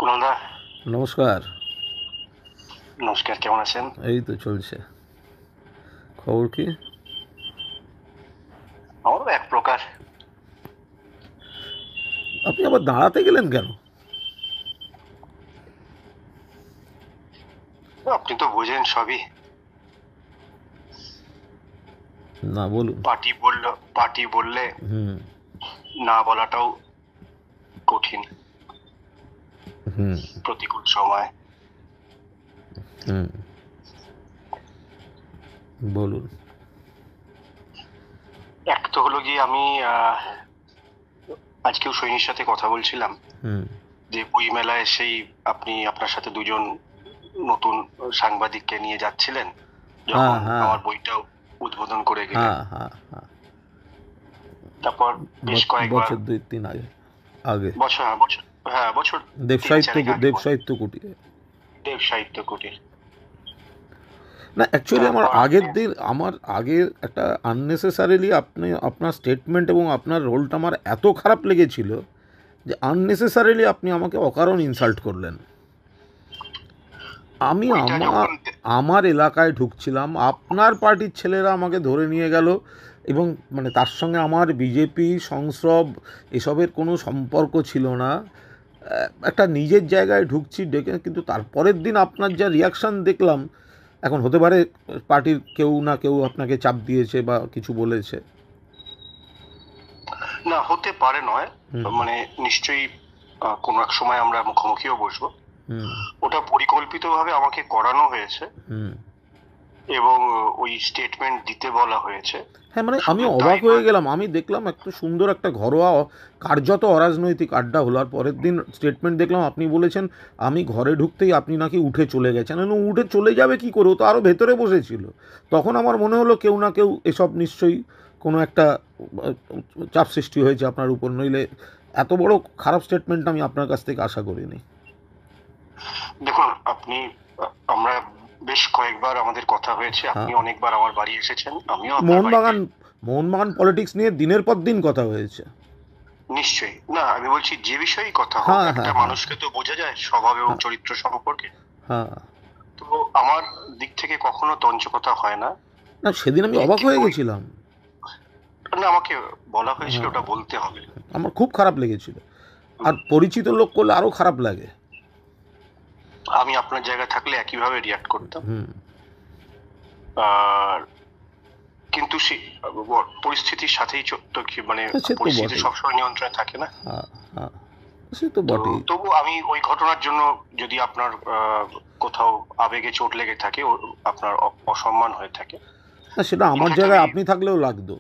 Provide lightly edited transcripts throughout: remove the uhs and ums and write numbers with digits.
কুণালদা, নমস্কার। নমস্কার। কেমন আছেন? এই তো চলছে। খবর কি? আমারও এক প্রকার। আপনি আবার দাঁড়াতে গেলেন কেন? আপনি তো বোঝেন সবই। না, বলুন। পার্টি বললে হুম। না বলাটাও কঠিন হুম। প্রতিকূল সময়। হুম। বলুন। এক তো হলো গিয়ে আমি আজকেও সৈনির সাথে কথা বলছিলাম হুম। যে বই মেলায় সেই আপনি আপনার সাথে দুজন নতুন সাংবাদিককে নিয়ে যাচ্ছিলেন যখন হ্যাঁ, হ্যাঁ, আমার বইটাও উদ্বোধন করে গেলেন। হ্যাঁ, হ্যাঁ, হ্যাঁ। তারপর বেশ কয়েকবার বছর 2-3 আগে আগে বছর হ্যাঁ বছর হ্যাঁ বছর দেব তিন সাহিত্য চারেক আগে দেব সাহিত্য কুটিরে। দেব সাহিত্য কুটির। না, অ্যাকচুয়ালি তারপর আমার আগের একটা আননেসেসারিলি আপনি আপনার স্টেটমেন্ট এবং আপনার রোলটা আমার এত খারাপ লেগেছিল যে আননেসেসারিলি আপনি আমাকে অকারণ ইনসাল্ট করলেন। আমি ওইটা আমার যখন আমার এলাকায় ঢুকছিলাম, আপনার পার্টির ছেলেরা আমাকে ধরে নিয়ে গেল এবং মানে তার সঙ্গে আমার বিজেপি সংস্রব এসবের কোনো সম্পর্ক ছিল না। একটা নিজের জায়গায় ঢুকছি ডেকে, কিন্তু তারপরের দিন আপনার যা রিয়াকশান দেখলাম, এখন হতে পারে পার্টির কেউ না কেউ আপনাকে চাপ দিয়েছে বা কিছু বলেছে। না হতে পারে নয়, হুম। মানে নিশ্চয়ই কোনো এক সময় আমরা মুখোমুখিও বসবো। হুম। ওটা পরিকল্পিতভাবে আমাকে করানো হয়েছে হুম। এবং ওই স্টেটমেন্ট দিতে বলা হয়েছে। হ্যাঁ, মানে আমি শুধু তাই অবাক হয়ে নয়, গেলাম। আমি দেখলাম একটা সুন্দর একটা ঘরোয়া কার্যত অরাজনৈতিক আড্ডা হলো, আর পরের দিন স্টেটমেন্ট দেখলাম আপনি বলেছেন আমি ঘরে ঢুকতেই আপনি নাকি উঠে চলে গেছেন। উঠে চলে যাবে কি করে? ও তো আরও ভেতরে বসেছিল। তখন আমার মনে হলো কেউ না কেউ এসব নিশ্চয়ই কোনো একটা চাপ সৃষ্টি হয়েছে আপনার উপর, নইলে এত বড় খারাপ স্টেটমেন্ট আমি আপনার কাছ থেকে আশা করিনি। দেখুন আপনি আমরা বেশ কয়েকবার আমাদের কথা হয়েছে, হ্যাঁ। আপনি অনেকবার আমার বাড়ি এসেছেন, আমিও আপনার বাড়িতে। মোহনবাগান মোহনবাগান পলিটিক্স নিয়ে দিনের পর দিন কথা হয়েছে। নিশ্চয়ই না, আমি বলছি যে বিষয়েই কথা হোক, হ্যাঁ, একটা হ্যাঁ, হ্যাঁ, মানুষকে তো বোঝা যায় স্বভাব এবং হ্যাঁ, চরিত্র সম্পর্কে। হ্যাঁ। তো আমার দিক থেকে কখনো তঞ্চকতা হয় না। না, সেদিন আমি অবাক একটি হয়ে বই, গেছিলাম। না আমাকে বলা হয়েছিল, হ্যাঁ, ওটা বলতে হবে। আমার খুব খারাপ লেগেছিল। আর পরিচিত লোক করলে আরও খারাপ লাগে। আমি আপনার জায়গায় থাকলে একইভাবে রিয়াক্ট করতাম। হুম। আর কিন্তু পরিস্থিতির সাথেই তো মানে সে তো পরিস্থিতি বটেই। সবসময় নিয়ন্ত্রণে থাকে না। হ্যাঁ, হ্যাঁ, সে তো তো বটেই। তবু আমি ওই ঘটনার জন্য যদি আপনার কোথাও আবেগে চোট লেগে থাকে, আপনার অসম্মান হয়ে থাকে, না, সেটা আমার ইনফ্যাক্ট জায়গায় আমি আপনি থাকলেও লাগতো।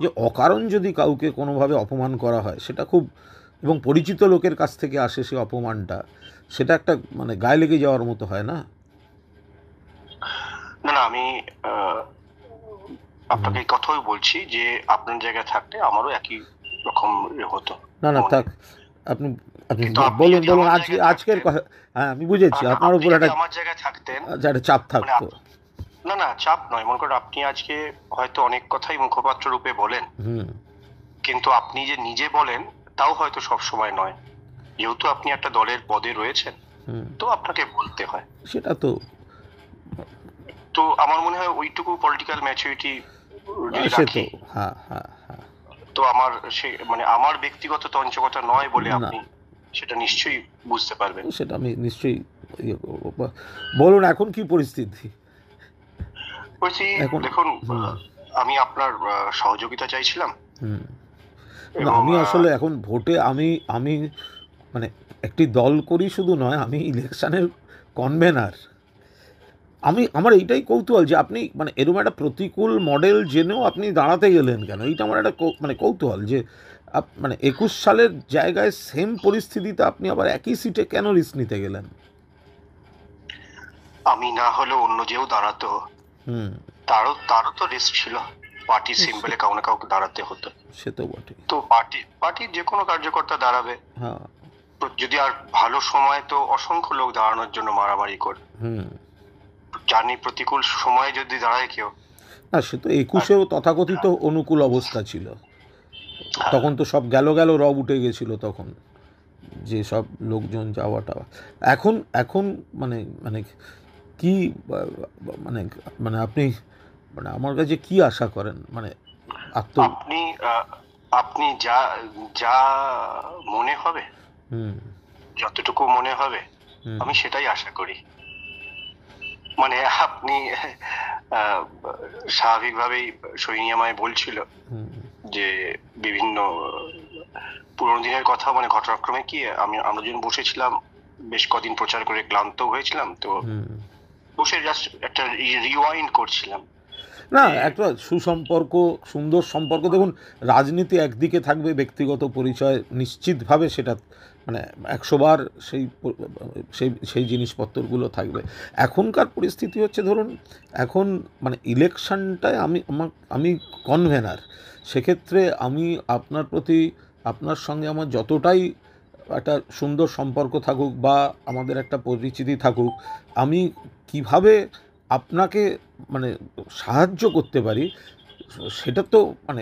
যে অকারণ যদি কাউকে কোনোভাবে অপমান করা হয় সেটা খুব, এবং পরিচিত লোকের কাছ থেকে আসে সে অপমানটা, সেটা একটা মানে গায়ে লেগে যাওয়ার মতো হয় না। না না আমি আহ, হুম। আপনাকে এই কথাই বলছি যে আপনার জায়গায় থাকলে আমারও একই রকম হতো না, না, মনে। থাক। আপনি আপনি কিন্তু আপনি বলুন যদি বলুন আমার আজকে জায়গায় আজকের থাকতেন, কথা। হ্যাঁ, আমি বুঝেছি না আপনার আপনি উপর যদি একটা আমার জায়গায় থাকতেন, একটা চাপ মানে থাকতো। না না চাপ নয়, মনে করেন আপনি আজকে হয়তো অনেক কথাই মুখপাত্র রূপে বলেন, হুম। কিন্তু আপনি যে নিজে বলেন তাও হয়তো সব সময় নয়, যেহেতু আপনি একটা দলের পদে রয়েছেন হুম। তো আপনাকে বলতে হয়। সেটা তো। তো আমার মনে হয় ওইটুকু পলিটিক্যাল ম্যাচুরিটি যদি সে তো। রাখি, হ্যাঁ, হ্যাঁ, হ্যাঁ। তো আমার সে মানে আমার ব্যক্তিগত তঞ্চকতা নয় বলে না, আপনি সেটা নিশ্চয়ই বুঝতে পারবেন। সেটা আমি নিশ্চয়ই ইয়ে করবো বলুন এখন কি পরিস্থিতি বলছি, এখন? দেখুন হুম। আমি আপনার সহযোগিতা চাইছিলাম হুম। না, এবং আমি আসলে এখন ভোটে আমি আমি মানে একটি দল করি শুধু নয়, আমি ইলেকশানের কনভেনার। আমার এইটাই কৌতূহল যে আপনি মানে এরকম একটা প্রতিকূল মডেল জেনেও আপনি দাঁড়াতে গেলেন কেন? এইটা আমার একটা মানে কৌতূহল যে মানে 21 সালের জায়গায় সেম পরিস্থিতিতে আপনি আবার একই সিটে কেন রিস্ক নিতে গেলেন? আমি না হলেও অন্য যেও দাঁড়াতো, হুম। তারও তো রিস্ক ছিল। পার্টির সে সিম্বলে কাউকে না কাউকে দাঁড়াতে হতো। সে তো বটে। তো পার্টির যে কোনো কার্যকর্তা দাঁড়াবে। হ্যাঁ। তো যদি আর ভালো সময় তো অসংখ্য লোক দাঁড়ানোর জন্য মারামারি করে, হুম। জানি প্রতিকূল সময়ে যদি দাঁড়ায় কেউ। না, সে তো আর 21-এও তথাকথিত অনুকূল অবস্থা ছিল। হ্যাঁ, তখন তো সব গেল গেল রব উঠে গেছিল তখন। যেসব লোকজন যাওয়া টাওয়া, এখন এখন মানে মানে কি মানে মানে আপনি মানে আমার কাছে কি আশা করেন, মানে আপনি আপনি যা যা মনে হবে, হুম যতটুকু মনে হবে হুম আমি সেটাই আশা করি। মানে আপনি আহ, স্বাভাবিকভাবেই সোহিনী আমায় বলছিল হুম যে বিভিন্ন পুরোনো দিনের কথা, মানে ঘটনাক্রমে কি আমরা যখন বসেছিলাম বেশ কদিন প্রচার করে ক্লান্ত হয়েছিলাম, তো হুম বসে জাস্ট একটা রিওয়াইন্ড করছিলাম না, যে একটা সুসম্পর্ক, সুন্দর সম্পর্ক, দেখুন রাজনীতি একদিকে থাকবে, ব্যক্তিগত পরিচয় নিশ্চিতভাবে সেটা মানে 100 বার সেই সেই সেই জিনিসপত্রগুলো থাকবে। এখনকার পরিস্থিতি হচ্ছে ধরুন এখন মানে ইলেকশনটায় আমি কনভেনার, সেক্ষেত্রে আমি আপনার প্রতি, আপনার সঙ্গে আমার যতটাই একটা সুন্দর সম্পর্ক থাকুক বা আমাদের একটা পরিচিতি থাকুক, আমি কিভাবে আপনাকে মানে সাহায্য করতে পারি সেটা তো মানে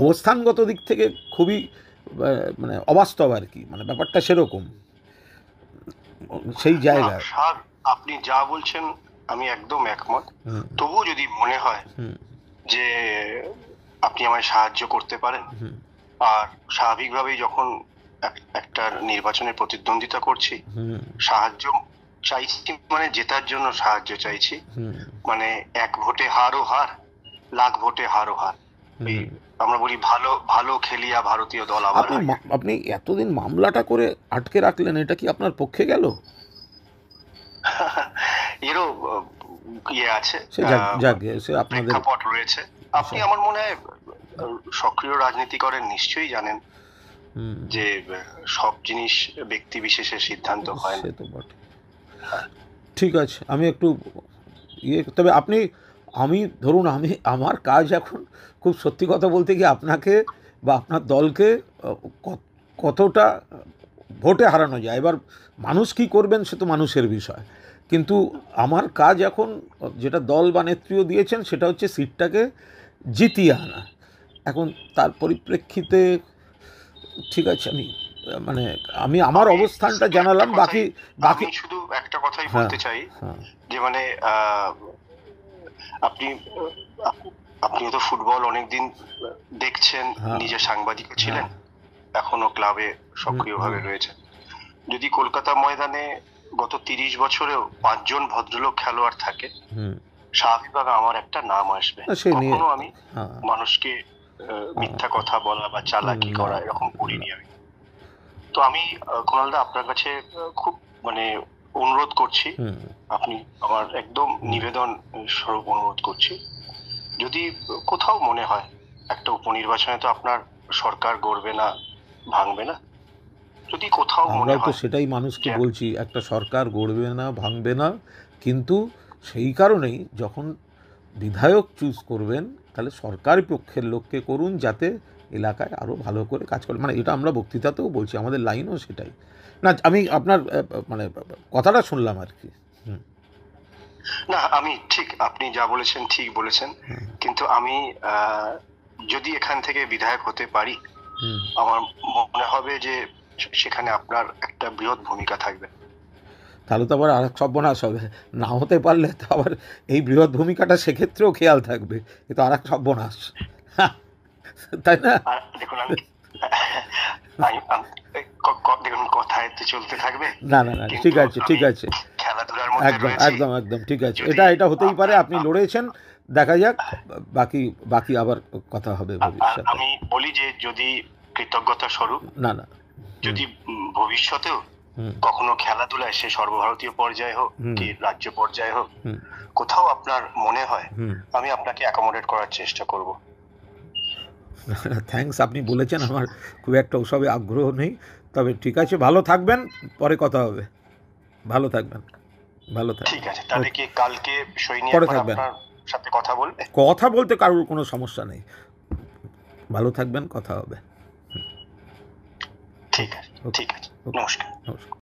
অবস্থানগত দিক থেকে খুবই মানে অবাস্তব আর কি, মানে ব্যাপারটা সেরকম সেই না জায়গায়। স্যার, আপনি যা বলছেন আমি একদম একমত। হুম তবুও যদি মনে হয় হুম যে আপনি আমায় সাহায্য করতে পারেন, হুম আর স্বাভাবিকভাবেই যখন একটা নির্বাচনে প্রতিদ্বন্দ্বিতা করছি, হুম সাহায্য চাইছি মানে জেতার জন্য সাহায্য চাইছি, হুম মানে 1 ভোটে হারও হার, লাখ ভোটে হারও হার। এই হুম আমরা বলি ভালো ভালো খেলিয়া ভারতীয় দল আবার হারে। আপনি এতদিন মামলাটা করে আটকে রাখলেন, এটা কি আপনার পক্ষে গেল? এরও ইয়ে আছে, সে যাক যাক সে আপনাদের প্রেক্ষাপট রয়েছে। আপনি সব- আমার মনে হয় সক্রিয় রাজনীতি করেন, নিশ্চয়ই জানেন হুম যে সব জিনিস ব্যক্তি বিশেষের সিদ্ধান্ত হয় সে না। তো বটে। ঠিক আছে, আমি একটু তবে আপনি, আমি ধরুন আমি আমার কাজ এখন খুব সত্যি কথা বলতে কি আপনাকে বা আপনার দলকে কতটা ভোটে হারানো যায়, এবার মানুষ কি করবেন সে তো মানুষের বিষয়, কিন্তু আমার কাজ এখন যেটা দল বা নেত্রীও দিয়েছেন সেটা হচ্ছে সিটটাকে জিতিয়ে আনা। এখন তার পরিপ্রেক্ষিতে ঠিক আছে, মানে আমি আমার অবস্থানটা জানালাম, বাকি বাকি আমি শুধু একটা কথাই হ্যাঁ বলতে চাই হ্যাঁ যে মানে আপনি আপনিও তো ফুটবল অনেকদিন দেখছেন, হ্যাঁ নিজে সাংবাদিকও ছিলেন, হ্যাঁ এখনো ক্লাবে হুম সক্রিয়ভাবে হুম রয়েছেন। যদি কলকাতা ময়দানে গত 30 বছরেও 5 জন ভদ্রলোক খেলোয়াড় থাকে, হুম স্বাভাবিকভাবে আমার একটা নাম আসবে। না সে নিয়ে কখনো আমি হ্যাঁ মানুষকে হ্যাঁ মিথ্যা কথা বলা বা চালাকি না করা এরকম না করিনি আমি। তো আমি কুণালদা আপনার কাছে খুব মানে অনুরোধ করছি, হুম আপনি আমার একদম হুম নিবেদন স্বরূপ অনুরোধ করছি, যদি কোথাও মনে হয় একটা উপনির্বাচনে তো আপনার সরকার গড়বে না, ভাঙবে না, যদি কোথাও মনে আমরাও তো হয় সেটাই মানুষকে যে বলছি, একটা সরকার গড়বে না ভাঙবে না, কিন্তু সেই কারণেই যখন বিধায়ক চুজ করবেন তাহলে সরকারি পক্ষের লোককে করুন যাতে এলাকায় আরও ভালো করে কাজ করে, মানে এটা আমরা বক্তৃতাতেও বলছি, আমাদের লাইনও সেটাই। না আমি আপনার মানে কথাটা শুনলাম আর কি। হুম না, আমি ঠিক আপনি যা বলেছেন ঠিক বলেছেন, হুম কিন্তু আমি যদি এখান থেকে বিধায়ক হতে পারি, হুম আমার মনে হবে যে সেখানে আপনার একটা বৃহৎ ভূমিকা থাকবে। তাহলে তো আবার আরেক সর্বনাশ হবে, না হতে পারলে তো আবার এই বৃহৎ ভূমিকাটা সেক্ষেত্রেও খেয়াল থাকবে, এ তো আরেক সর্বনাশ, তাই না? আর দেখুন আমি দেখুন কথায় তো চলতে থাকবে, না না না কিন্তু ঠিক আছে ঠিক আমি আছে, খেলাধুলার মধ্যে একদম রয়েছি। একদম একদম ঠিক আছে, যদি এটা হতেই পারে, আপনি আপনার লড়েছেন, দেখা যাক, বাকি বাকি আবার কথা হবে ভবিষ্যতে। আমি বলি যে যদি কৃতজ্ঞতা স্বরূপ, না না হুম যদি ভবিষ্যতেও হুম কখনো খেলাধুলায় সে সর্বভারতীয় পর্যায়ে হোক হুম কি রাজ্য পর্যায়ে হোক, হুম কোথাও আপনার মনে হয়, হুম আমি আপনাকে অ্যাকোমোডেট করার চেষ্টা করব। থ্যাঙ্কস, আপনি বলেছেন, আমার খুব একটা ওসবে আগ্রহ নেই, তবে ঠিক আছে, ভালো থাকবেন, পরে কথা হবে, ভালো থাকবেন, ভালো ঠিক থাকবেন, আছে, তাহলে ওকে, কি কালকে সৈনী পরে একবার থাকবেন, আপনার সাথে কথা বলবে? কথা বলতে কারোর কোনো সমস্যা নেই, ভালো থাকবেন, কথা হবে। ঠিক ওকে আছে, ওকে ঠিক আছে, ওকে নমস্কার। নমস্কার।